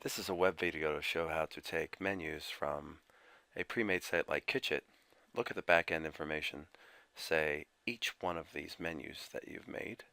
This is a web video to show how to take menus from a pre-made site like Kitchit, look at the back-end information, say each one of these menus that you've made,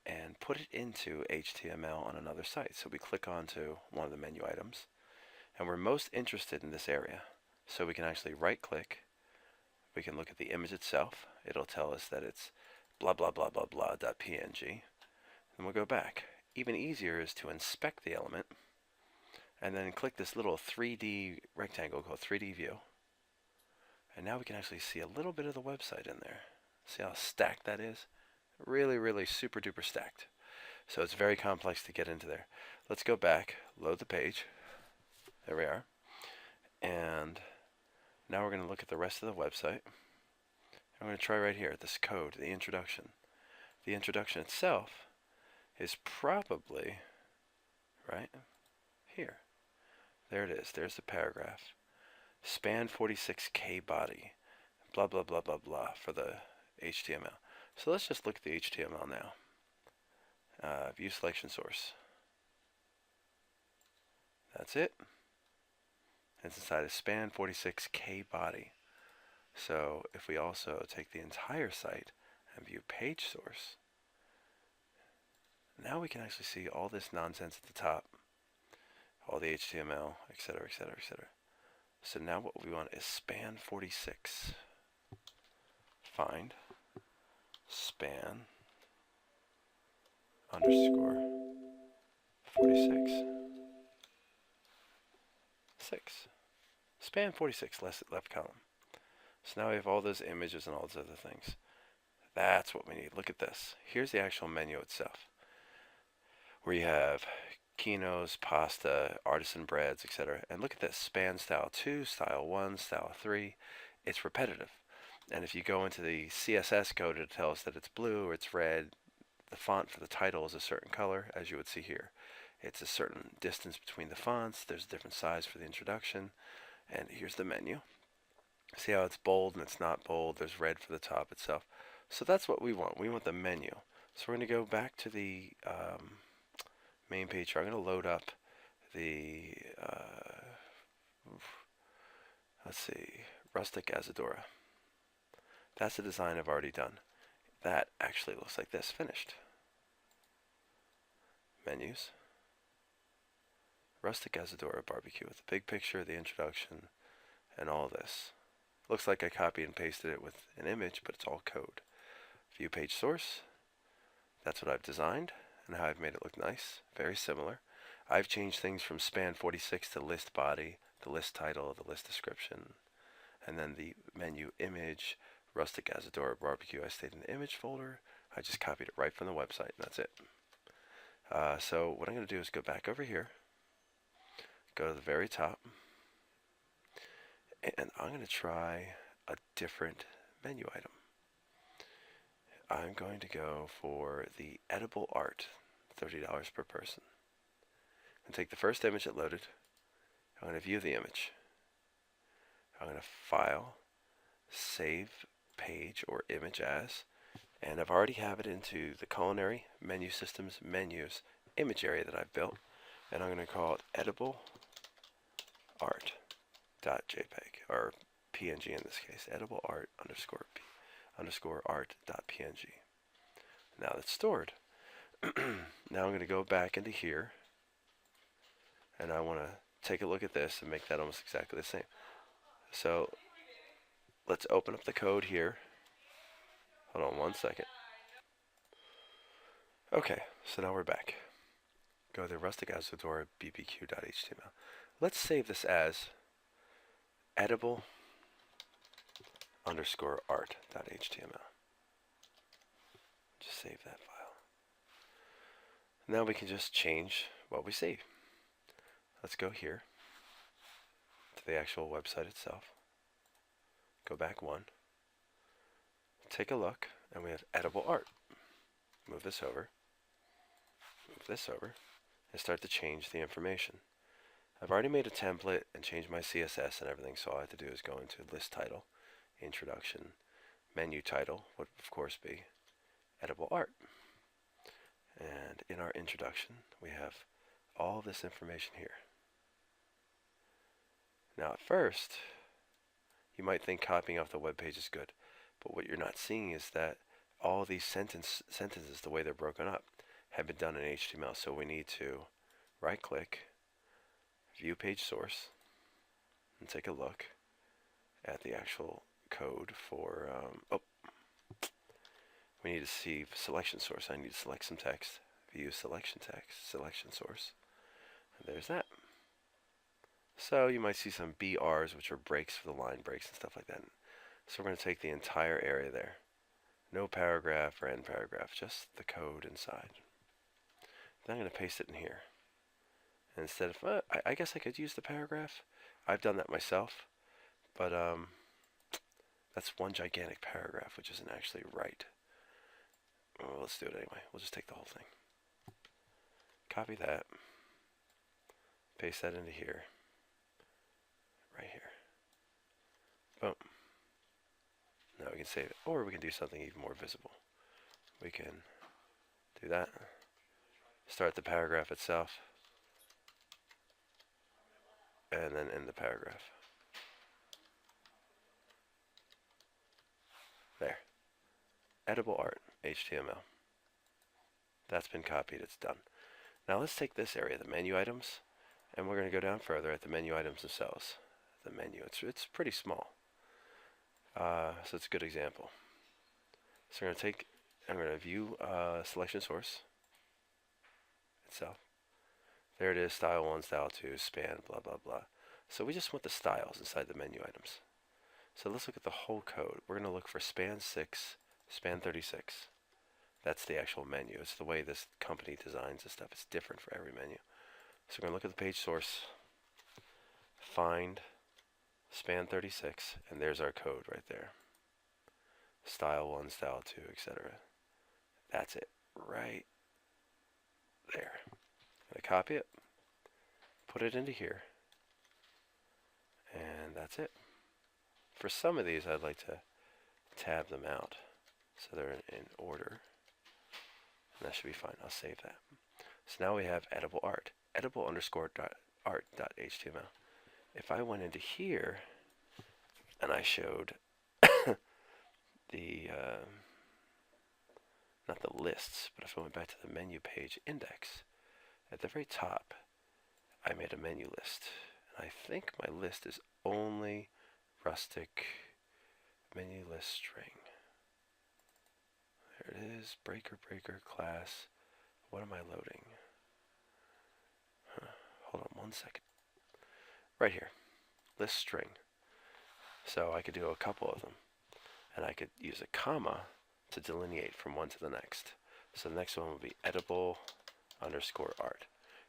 and put it into HTML on another site. So we click onto one of the menu items, and we're most interested in this area. So we can actually right-click, we can look at the image itself, it'll tell us that it's blah blah blah blah blah .png, and we'll go back. Even easier is to inspect the element, and then click this little 3D rectangle called 3D view. And now we can actually see a little bit of the website in there. See how stacked that is? Really, really super duper stacked. So it's very complex to get into there. Let's go back, load the page. There we are. And now we're going to look at the rest of the website. I'm going to try right here, this code, the introduction. The introduction itself is probably right here. There it is. There's the paragraph. Span 46K body. Blah, blah, blah, blah, blah for the HTML. So let's just look at the HTML now. View selection source. That's it. It's inside a span 46K body. So if we also take the entire site and view page source, now we can actually see all this nonsense at the top. All the HTML, etc., etc., etc. So now what we want is span 46. Find span underscore 46. 6. Span 46, left column. So now we have all those images and all those other things. That's what we need. Look at this. Here's the actual menu itself, where you have quinoas, pasta, artisan breads, etc. And look at this, span style 2, style 1, style 3. It's repetitive. And if you go into the CSS code, it tells us that it's blue or it's red. The font for the title is a certain color, as you would see here. It's a certain distance between the fonts. There's a different size for the introduction. And here's the menu. See how it's bold and it's not bold. There's red for the top itself. So that's what we want. We want the menu. So we're going to go back to the main page. I'm going to load up the, let's see, rustic Azadora. That's a design I've already done. That actually looks like this, finished. Menus. Rustic Azadora barbecue with a big picture of the introduction and all this. Looks like I copied and pasted it with an image, but it's all code. View page source. That's what I've designed and how I've made it look nice. Very similar. I've changed things from span 46 to list body, the list title, the list description, and then the menu image, rustic Azadora barbecue. I stayed in the image folder. I just copied it right from the website, and that's it. So what I'm going to do is go back over here, go to the very top, and I'm going to try a different menu item. I'm going to go for the edible art, $30 per person. I'm going to take the first image that loaded. I'm going to view the image. I'm going to file, save page or image as, and I've already have it into the Culinary menu systems menus image area that I've built, and I'm going to call it edible art.jpg or png in this case, edible art underscore art.png. Now that's stored. Now I'm going to go back into here, and I want to take a look at this and make that almost exactly the same. So let's open up the code here. Hold on one second. Okay, so now we're back. Go to rustic Azadora bbq.html. Let's save this as edible underscore art.html. Just save that file. Now we can just change what we see. Let's go here to the actual website itself. Go back one. Take a look, and we have edible art. Move this over. Move this over. And start to change the information. I've already made a template and changed my CSS and everything, so all I have to do is go into list title, introduction, menu title would of course be edible art. And in our introduction, we have all this information here. Now at first, you might think copying off the web page is good, but what you're not seeing is that all these sentences, the way they're broken up, have been done in HTML. So we need to right click, view page source, and take a look at the actual code for, we need to see selection source. I need to select some text, view selection text, selection source, and there's that. So you might see some BRs, which are breaks for the line breaks and stuff like that. So we're going to take the entire area there. No paragraph or end paragraph, just the code inside. Then I'm going to paste it in here. And instead of, I guess I could use the paragraph. I've done that myself, but that's one gigantic paragraph, which isn't actually right. Well, let's do it anyway. We'll just take the whole thing. Copy that. Paste that into here. Right here. Boom. Now we can save it. Or we can do something even more visible. We can do that. Start the paragraph itself. And then end the paragraph. There. Edible art, HTML. That's been copied. It's done. Now let's take this area, the menu items, and we're going to go down further at the menu items themselves. The menu, it's pretty small. So it's a good example. So I'm going to view selection source itself. There it is, style 1, style 2, span, blah, blah, blah. So we just want the styles inside the menu items. So let's look at the whole code. We're going to look for span 6, span 36. That's the actual menu. It's the way this company designs this stuff. It's different for every menu. So we're going to look at the page source, find span 36, and there's our code right there. Style 1, style 2, etc. That's it right there. I'm going to copy it, put it into here, and that's it. For some of these, I'd like to tab them out so they're in order. And that should be fine. I'll save that. So now we have edible art. Edible underscore art dot HTML. If I went into here and I showed the not the lists, but if I went back to the menu page index, at the very top, I made a menu list. And I think my list is only rustic menu list string. There it is, breaker class. What am I loading? Hold on 1 second. Right here, list string. So I could do a couple of them. And I could use a comma to delineate from one to the next. So the next one would be edible underscore art.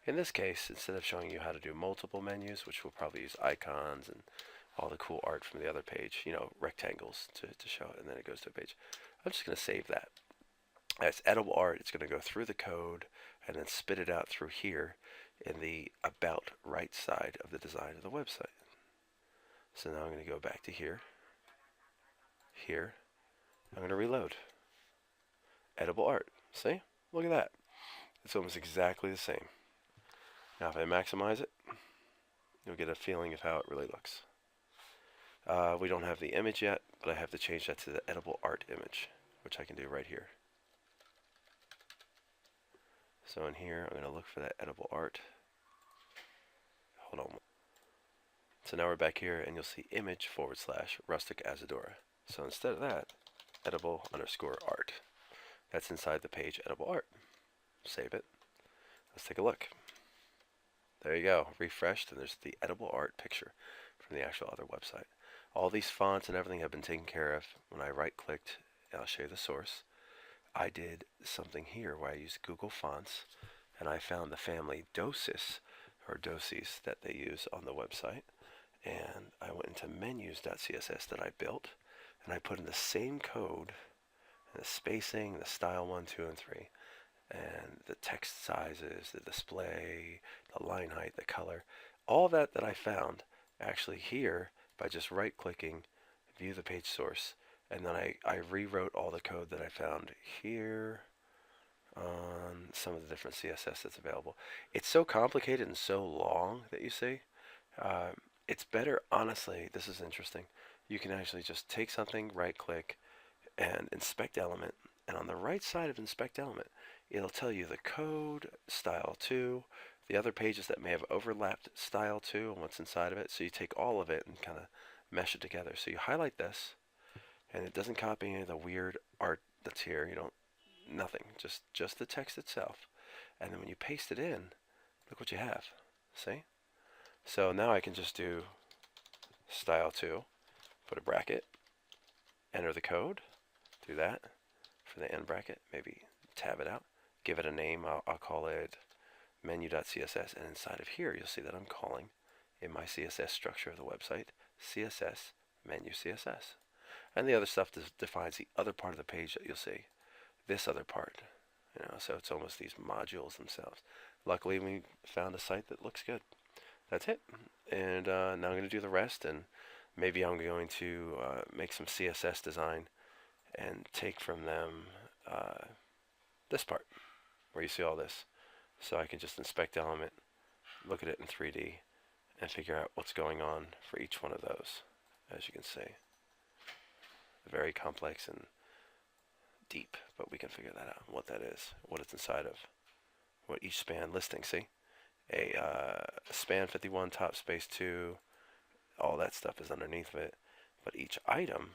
In this case, instead of showing you how to do multiple menus, which we'll probably use icons and all the cool art from the other page, you know, rectangles to show it, and then it goes to a page. I'm just going to save that. As edible art, it's going to go through the code and then spit it out through here in the about right side of the design of the website. So now I'm going to go back to here. Here. I'm going to reload. Edible art. See? Look at that. It's almost exactly the same. Now if I maximize it, you'll get a feeling of how it really looks. We don't have the image yet, but I have to change that to the edible art image, which I can do right here. So in here, I'm going to look for that edible art. Hold on. So now we're back here, and you'll see image / rustic Azadora. So instead of that, edible underscore art. That's inside the page edible art. Save it. Let's take a look. There you go. Refreshed, and there's the edible art picture from the actual other website. All these fonts and everything have been taken care of. When I right-clicked, and I'll show you the source, I did something here where I used Google Fonts, and I found the family Dosis, or Dosis, that they use on the website. And I went into menus.css that I built, and I put in the same code, the spacing, the style 1, 2, and 3, and the text sizes, the display, the line height, the color, all that I found actually here by just right-clicking, view the page source, and then I rewrote all the code that I found here on some of the different CSS that's available. It's so complicated and so long that you see. it's better, honestly, this is interesting. You can actually just take something, right click, and inspect element. And on the right side of inspect element, it'll tell you the code, style 2, the other pages that may have overlapped style 2 and what's inside of it. So you take all of it and kind of mesh it together. So you highlight this, and it doesn't copy any of the weird art that's here. You don't, nothing, just the text itself. And then when you paste it in, look what you have. See? So now I can just do style 2, put a bracket, enter the code, do that for the end bracket, maybe tab it out, give it a name. I'll call it menu.css, and inside of here you'll see that I'm calling in my CSS structure of the website CSS menu CSS. And the other stuff defines the other part of the page that you'll see, this other part. So it's almost these modules themselves. Luckily, we found a site that looks good. That's it. And now I'm going to do the rest, and maybe I'm going to make some CSS design and take from them this part where you see all this. So I can just inspect element, look at it in 3D, and figure out what's going on for each one of those. As you can see, very complex and deep, but we can figure that out, what that is, what it's inside of, what each span listing, see? Span 51, top space 2, all that stuff is underneath of it, but each item,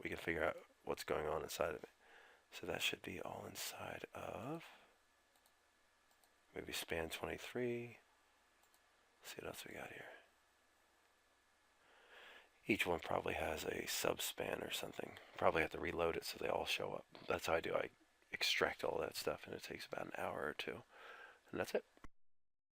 we can figure out what's going on inside of it. So that should be all inside of, maybe span 23, let's see what else we got here. Each one probably has a subspan or something. Probably have to reload it so they all show up. That's how I do. I extract all that stuff, and it takes about an hour or two. And that's it.